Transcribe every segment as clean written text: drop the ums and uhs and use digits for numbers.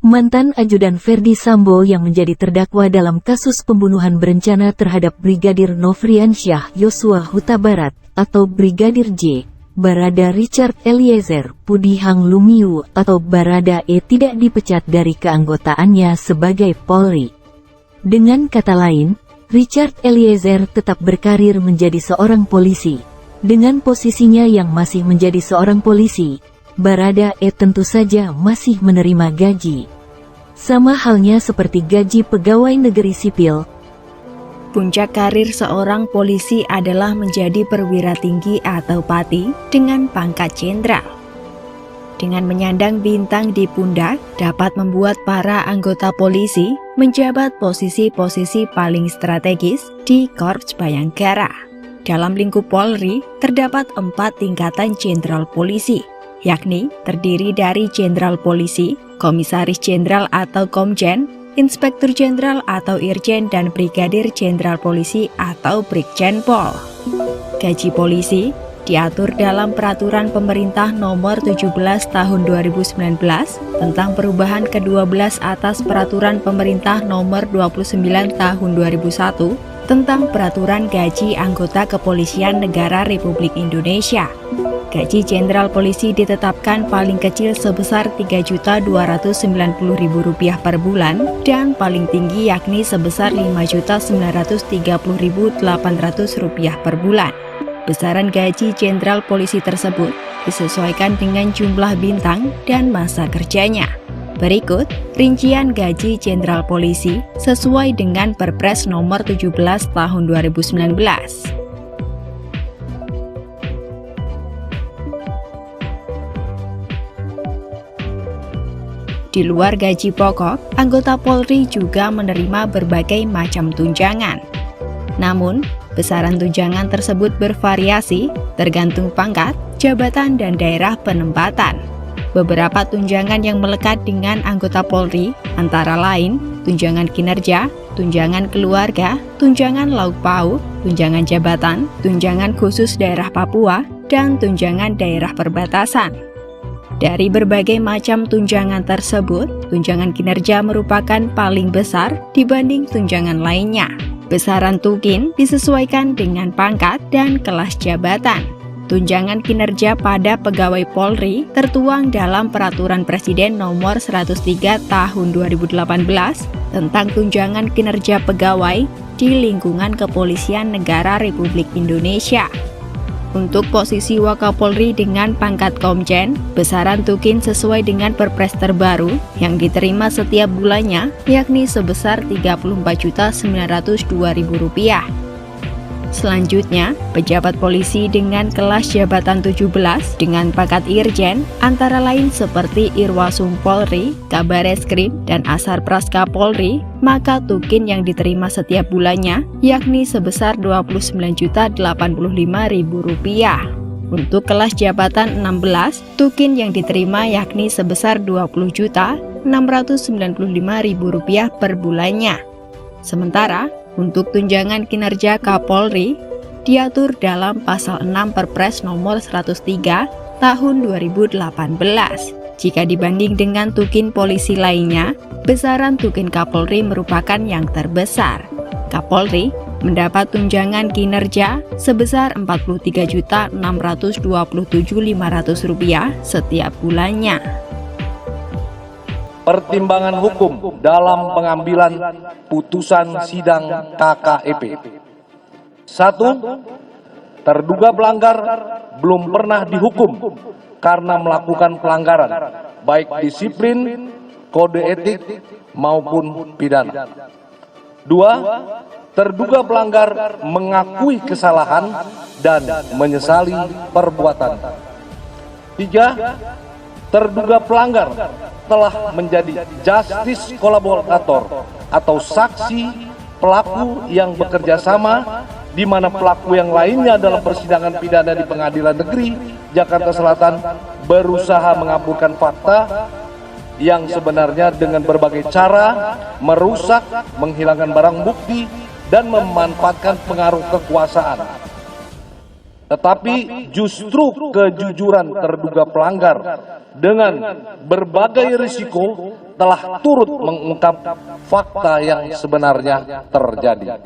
Mantan ajudan Ferdy Sambo yang menjadi terdakwa dalam kasus pembunuhan berencana terhadap Brigadir Nofriansyah Yosua Huta Barat atau Brigadir J, Barada Richard Eliezer Pudihang Lumiu atau Barada E tidak dipecat dari keanggotaannya sebagai Polri. Dengan kata lain, Richard Eliezer tetap berkarir menjadi seorang polisi. Dengan posisinya yang masih menjadi seorang polisi, Barada E tentu saja masih menerima gaji. Sama halnya seperti gaji pegawai negeri sipil. Puncak karir seorang polisi adalah menjadi perwira tinggi atau pati dengan pangkat jenderal. Dengan menyandang bintang di pundak, dapat membuat para anggota polisi menjabat posisi-posisi paling strategis di Korps Bayangkara. Dalam lingkup Polri, terdapat 4 tingkatan jenderal polisi, yakni terdiri dari jenderal polisi, komisaris jenderal atau komjen, inspektur jenderal atau irjen, dan brigadir jenderal polisi atau brigjenpol. Gaji polisi diatur dalam Peraturan Pemerintah Nomor 17 Tahun 2019 tentang perubahan ke-12 atas Peraturan Pemerintah Nomor 29 Tahun 2001 tentang Peraturan Gaji Anggota Kepolisian Negara Republik Indonesia. Gaji jenderal polisi ditetapkan paling kecil sebesar Rp3.290.000 per bulan dan paling tinggi yakni sebesar Rp5.930.800 per bulan. Besaran gaji jenderal polisi tersebut disesuaikan dengan jumlah bintang dan masa kerjanya. Berikut rincian gaji jenderal polisi sesuai dengan Perpres Nomor 17 Tahun 2019. Di luar gaji pokok, anggota Polri juga menerima berbagai macam tunjangan. Namun, besaran tunjangan tersebut bervariasi tergantung pangkat, jabatan, dan daerah penempatan. Beberapa tunjangan yang melekat dengan anggota Polri antara lain tunjangan kinerja, tunjangan keluarga, tunjangan lauk pauk, tunjangan jabatan, tunjangan khusus daerah Papua, dan tunjangan daerah perbatasan. Dari berbagai macam tunjangan tersebut, tunjangan kinerja merupakan paling besar dibanding tunjangan lainnya. Besaran tukin disesuaikan dengan pangkat dan kelas jabatan. Tunjangan kinerja pada pegawai Polri tertuang dalam Peraturan Presiden Nomor 103 Tahun 2018 tentang tunjangan kinerja pegawai di lingkungan Kepolisian Negara Republik Indonesia. Untuk posisi Wakapolri dengan pangkat Komjen, besaran tukin sesuai dengan Perpres terbaru yang diterima setiap bulannya, yakni sebesar Rp34.902.000. Selanjutnya, pejabat polisi dengan kelas jabatan 17 dengan pangkat Irjen, antara lain seperti Irwasum Polri, Kabareskrim, dan Asar Praska Polri, maka tukin yang diterima setiap bulannya yakni sebesar Rp29.085.000. Untuk kelas jabatan 16, tukin yang diterima yakni sebesar Rp20.695.000 per bulannya. Sementara, untuk tunjangan kinerja Kapolri diatur dalam Pasal 6 Perpres Nomor 103 Tahun 2018. Jika dibanding dengan tukin polisi lainnya, besaran tukin Kapolri merupakan yang terbesar. Kapolri mendapat tunjangan kinerja sebesar Rp43.627.500 setiap bulannya. Pertimbangan hukum dalam pengambilan putusan sidang KKEP. 1. Terduga pelanggar belum pernah dihukum karena melakukan pelanggaran, baik disiplin, kode etik, maupun pidana. 2. Terduga pelanggar mengakui kesalahan dan menyesali perbuatan. 3. Terduga pelanggar telah menjadi justice kolaborator atau saksi pelaku yang bekerja sama, di mana pelaku yang lainnya dalam persidangan pidana di Pengadilan Negeri Jakarta Selatan berusaha mengaburkan fakta yang sebenarnya dengan berbagai cara merusak, menghilangkan barang bukti, dan memanfaatkan pengaruh kekuasaan. Tetapi justru kejujuran terduga pelanggar dengan berbagai risiko telah turut mengungkap fakta yang sebenarnya terjadi.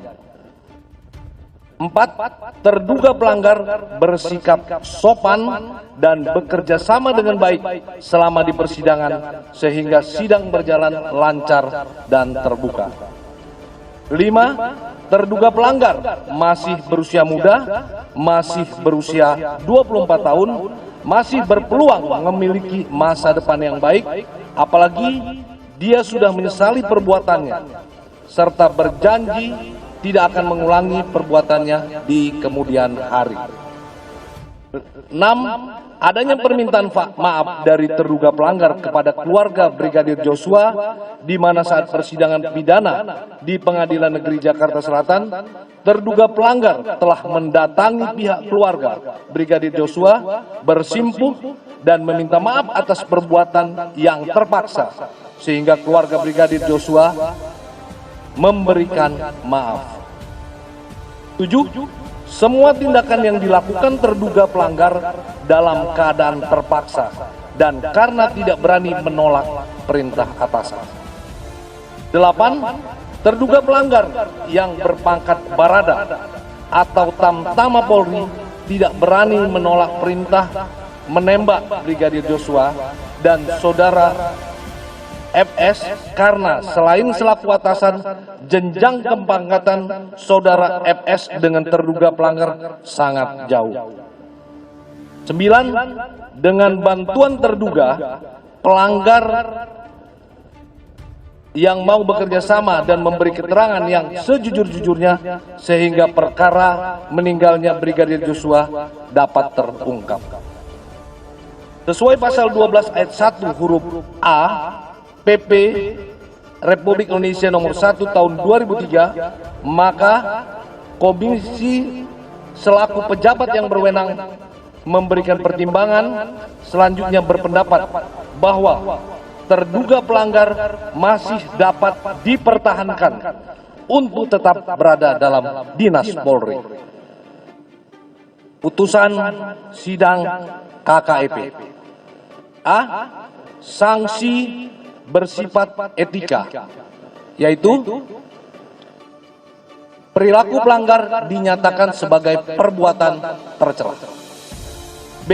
4. Terduga pelanggar bersikap sopan dan bekerja sama dengan baik selama di persidangan sehingga sidang berjalan lancar dan terbuka. 5. Terduga pelanggar masih berusia muda, masih berusia 24 tahun, masih berpeluang memiliki masa depan yang baik, apalagi dia sudah menyesali perbuatannya, serta berjanji tidak akan mengulangi perbuatannya di kemudian hari. 6. Adanya permintaan maaf dari terduga pelanggar kepada keluarga Brigadir Joshua, di mana saat persidangan pidana di Pengadilan Negeri Jakarta Selatan, terduga pelanggar telah mendatangi pihak keluarga Brigadir Joshua, bersimpuh dan meminta maaf atas perbuatan yang terpaksa, sehingga keluarga Brigadir Joshua memberikan maaf. 7. Semua tindakan yang dilakukan terduga pelanggar dalam keadaan terpaksa dan karena tidak berani menolak perintah atasan. 8. Terduga pelanggar yang berpangkat Barada atau Tamtama Polri tidak berani menolak perintah menembak Brigadir Joshua dan saudara FS karena selain selaku atasan, jenjang kepangkatan saudara FS dengan terduga pelanggar sangat jauh. 9. Dengan bantuan terduga pelanggar yang mau bekerja sama dan memberi keterangan yang sejujur-jujurnya sehingga perkara meninggalnya Brigadir Joshua dapat terungkap. Sesuai pasal 12 ayat 1 huruf A PP Republik Indonesia nomor 1 tahun 2003, maka komisi selaku pejabat yang berwenang memberikan pertimbangan selanjutnya berpendapat bahwa terduga pelanggar masih dapat dipertahankan untuk tetap berada dalam dinas Polri. Putusan sidang KKEP. A. Sanksi bersifat etika, yaitu perilaku pelanggar dinyatakan sebagai perbuatan tercela. B.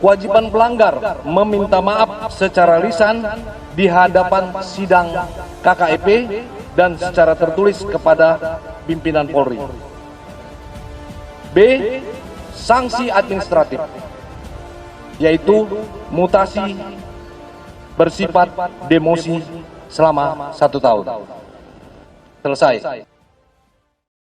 Kewajiban pelanggar meminta maaf secara lisan di hadapan sidang KKEP dan secara tertulis kepada pimpinan Polri. B. Sanksi administratif, yaitu mutasi bersifat demosi selama 1 tahun. Selesai.